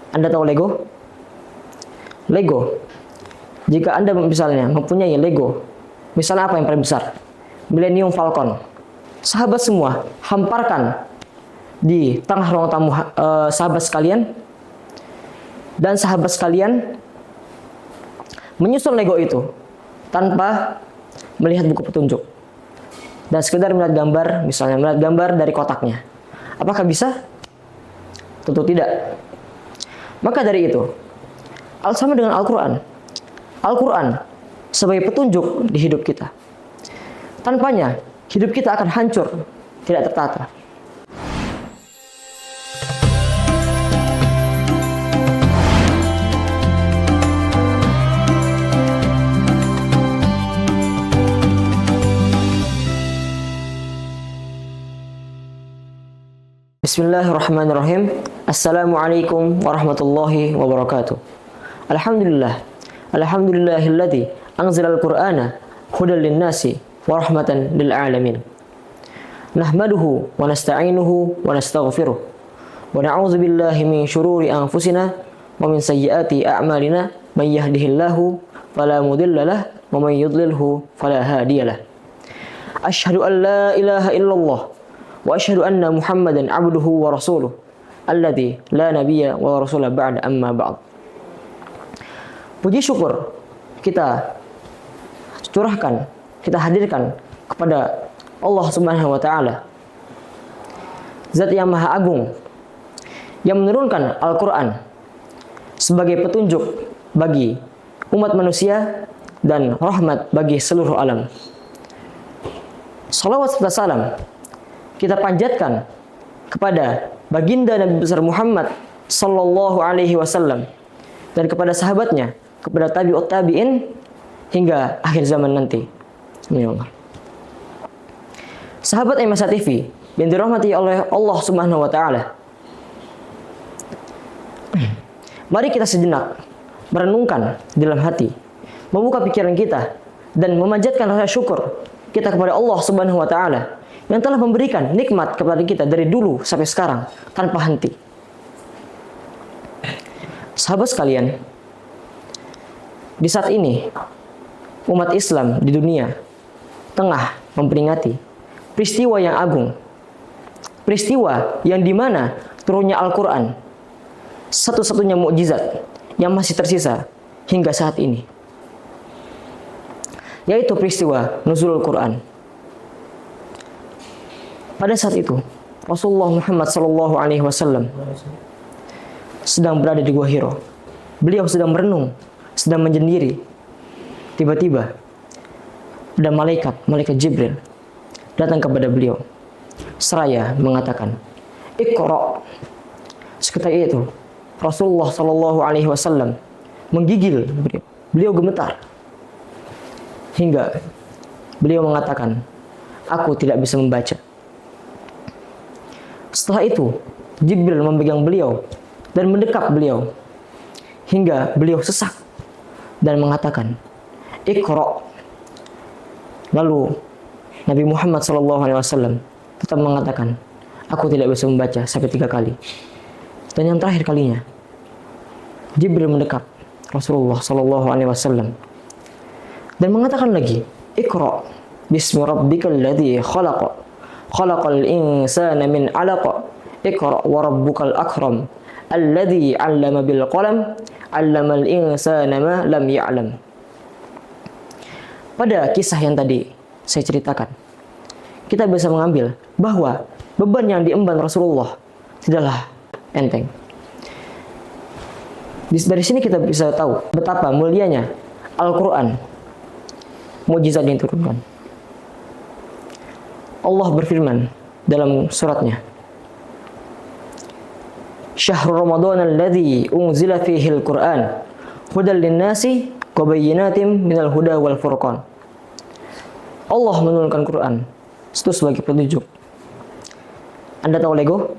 Anda tahu Lego? Lego. Jika Anda misalnya mempunyai Lego, misalnya apa yang paling besar? Millennium Falcon. Sahabat semua, hamparkan di tengah ruang tamu sahabat sekalian, dan sahabat sekalian menyusun Lego itu tanpa melihat buku petunjuk dan sekedar melihat gambar, misalnya melihat gambar dari kotaknya. Apakah bisa? Tentu tidak. Maka dari itu, sama dengan Al-Quran. Al-Quran sebagai petunjuk di hidup kita. Tanpanya, hidup kita akan hancur, tidak tertata. Bismillahirrahmanirrahim. Assalamualaikum warahmatullahi wabarakatuh. Alhamdulillah. Alhamdulillahilladzi anzalal qur'ana hudal linnasi wa rahmatan lil alamin. Nahmaduhu wa nasta'inuhu wa nastaghfiruh. Wa na'udzu billahi min syururi anfusina wa min sayyiati a'malina. May yahdihillahu fala mudilla lahu wa may yudlilhu fala hadiyalah. Asyhadu an la ilaha illallah wa asyhadu anna Muhammadan abduhu wa rasuluh alladzi la nabiyya wa rasula ba'da amma ba'd. Puji syukur kita curahkan, kita hadirkan kepada Allah Subhanahu wa taala, Zat yang Maha Agung, yang menurunkan Al-Qur'an sebagai petunjuk bagi umat manusia dan rahmat bagi seluruh alam. Salawat serta salam kita panjatkan kepada baginda Nabi besar Muhammad sallallahu alaihi wasallam dan kepada sahabatnya, kepada tabi'ut tabi'in hingga akhir zaman nanti. Amin. Sahabat MSA TV yang dirahmati oleh Allah Subhanahu wa taala. Mari kita sejenak merenungkan dalam hati, membuka pikiran kita dan memanjatkan rasa syukur kita kepada Allah Subhanahu wa taala yang telah memberikan nikmat kepada kita dari dulu sampai sekarang tanpa henti. Sahabat sekalian, di saat ini umat Islam di dunia tengah memperingati peristiwa yang agung, peristiwa yang dimana turunnya Al-Quran, satu-satunya mukjizat yang masih tersisa hingga saat ini, yaitu peristiwa nuzulul Quran. Pada saat itu, Rasulullah Muhammad SAW sedang berada di Gua Hiro. Beliau sedang merenung, sedang menyendiri. Tiba-tiba, ada malaikat Jibril datang kepada beliau, seraya mengatakan, "Iqra." Seketika itu, Rasulullah SAW menggigil beliau. Beliau gemetar hingga beliau mengatakan, "Aku tidak bisa membaca." Setelah itu, Jibril memegang beliau dan mendekap beliau hingga beliau sesak dan mengatakan, "Iqra." Lalu Nabi Muhammad SAW tetap mengatakan, "Aku tidak bisa membaca," sampai 3 kali. Dan yang terakhir kalinya, Jibril mendekap Rasulullah SAW dan mengatakan lagi, "Iqra bismi rabbikal ladzi khalaq. Khalaqal insana min 'alaq. Iqra wa rabbukal akram. Alladzi 'allama bil qalam. 'Allamal insana ma lam ya'lam." Pada kisah yang tadi saya ceritakan, kita bisa mengambil bahwa beban yang diemban Rasulullah tidaklah enteng. Dari sini kita bisa tahu betapa mulianya Al-Quran, mukjizat yang diturunkan. Allah berfirman dalam suratnya, "Syahrul Ramadan alladzi unzila fihi al-Qur'an hudal linnasi wa bayyinatin minal huda wal furqan." Allah menurunkan Quran itu sebagai petunjuk. Anda tahu Lego?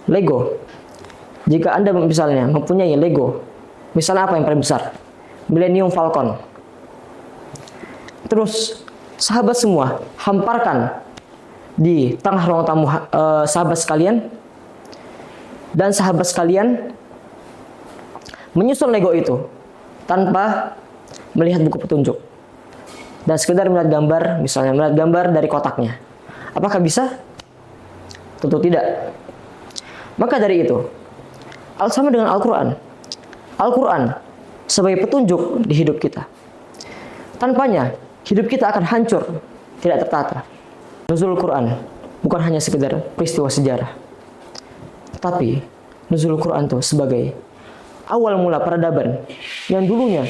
Lego. Jika Anda misalnya mempunyai Lego, misalnya apa yang paling besar? Millennium Falcon. Terus sahabat semua, hamparkan di tengah ruang tamu sahabat sekalian, dan sahabat sekalian menyusun Lego itu tanpa melihat buku petunjuk dan sekedar melihat gambar, misalnya melihat gambar dari kotaknya. Apakah bisa? Tentu tidak. Maka dari itu, sama dengan Al-Quran. Al-Quran sebagai petunjuk di hidup kita. Tanpanya, hidup kita akan hancur, tidak tertata. Nuzul Quran bukan hanya sekedar peristiwa sejarah, tetapi nuzul Quran itu sebagai awal mula peradaban yang dulunya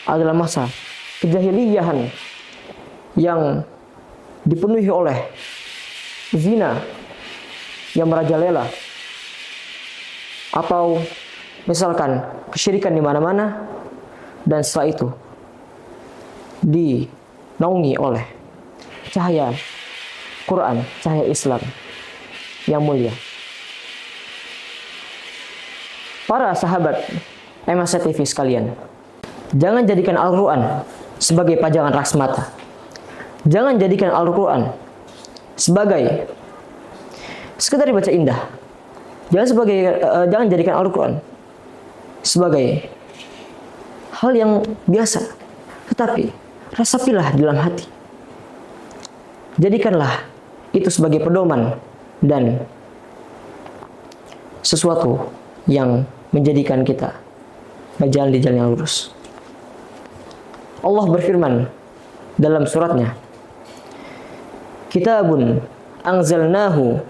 adalah masa kejahiliyahan yang dipenuhi oleh zina yang merajalela, atau misalkan kesyirikan di mana-mana, dan setelah itu dinaungi oleh cahaya Quran, cahaya Islam yang mulia. Para sahabat MSC TV sekalian, jangan jadikan Al-Quran sebagai pajangan ras mata. Jangan jadikan Al-Quran sebagai sekedar dibaca indah. Jangan jadikan Al-Quran sebagai hal yang biasa, tetapi resapilah di dalam hati. Jadikanlah itu sebagai pedoman dan sesuatu yang menjadikan kita berjalan di jalan yang lurus. Allah berfirman dalam suratnya, Kitabun anzalnahu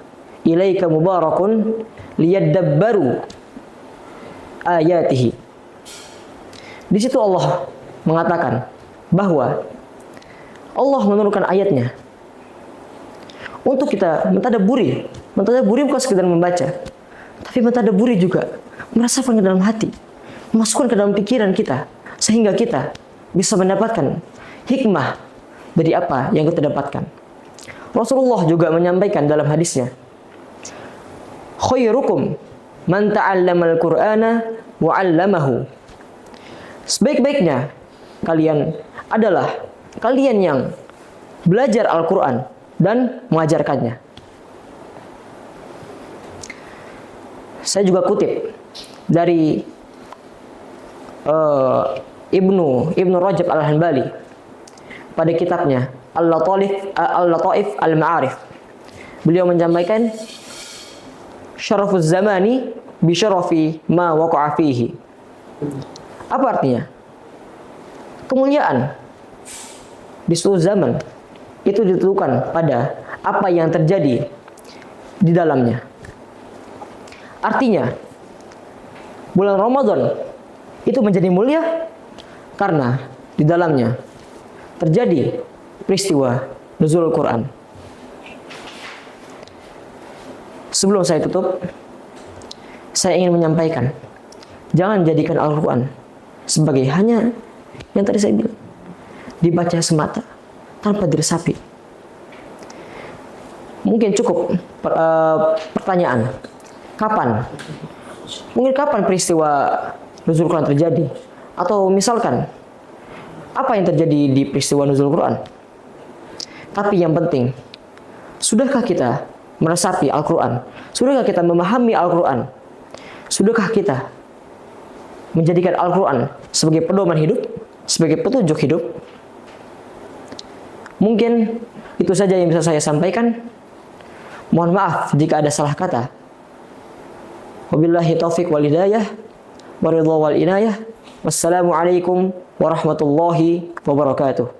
ilaika mubarakun liyadabbaru ayatihi. Di situ Allah mengatakan bahwa Allah menurunkan ayatnya untuk kita mentadabburi. Mentadabburi bukan sekedar membaca, tapi mentadabburi juga merasakan ke dalam hati, memasukkan ke dalam pikiran kita, sehingga kita bisa mendapatkan hikmah dari apa yang kita dapatkan. Rasulullah juga menyampaikan dalam hadisnya, khairukum man ta'allamal Qur'ana wa 'allamahu. Sebaik-baiknya kalian adalah kalian yang belajar Al-Quran dan mengajarkannya. Saya juga kutip dari Ibnu Rajab Al-Hanbali pada kitabnya Al-Lataif Al-Ma'arif. Beliau menyampaikan, syarafuz zamani bi syarafi ma waqa'a fihi. Apa artinya? Kemuliaan di suatu zaman itu ditentukan pada apa yang terjadi di dalamnya. Artinya, bulan Ramadan itu menjadi mulia karena di dalamnya terjadi peristiwa nuzul Quran. Sebelum saya tutup, saya ingin menyampaikan, jangan jadikan Al-Quran sebagai hanya yang tadi saya bilang, dibaca semata tanpa diresapi. Mungkin cukup pertanyaan, kapan? Mungkin kapan peristiwa nuzul Quran terjadi? Atau misalkan, apa yang terjadi di peristiwa nuzul Quran? Tapi yang penting, sudahkah kita meresapi Al-Quran? Sudahkah kita memahami Al-Quran? Sudahkah kita menjadikan Al-Quran sebagai pedoman hidup, sebagai petunjuk hidup? Mungkin itu saja yang bisa saya sampaikan. Mohon maaf jika ada salah kata. Wabillahi taufiq wal hidayah, waridha wal inayah. Wassalamualaikum warahmatullahi wabarakatuh.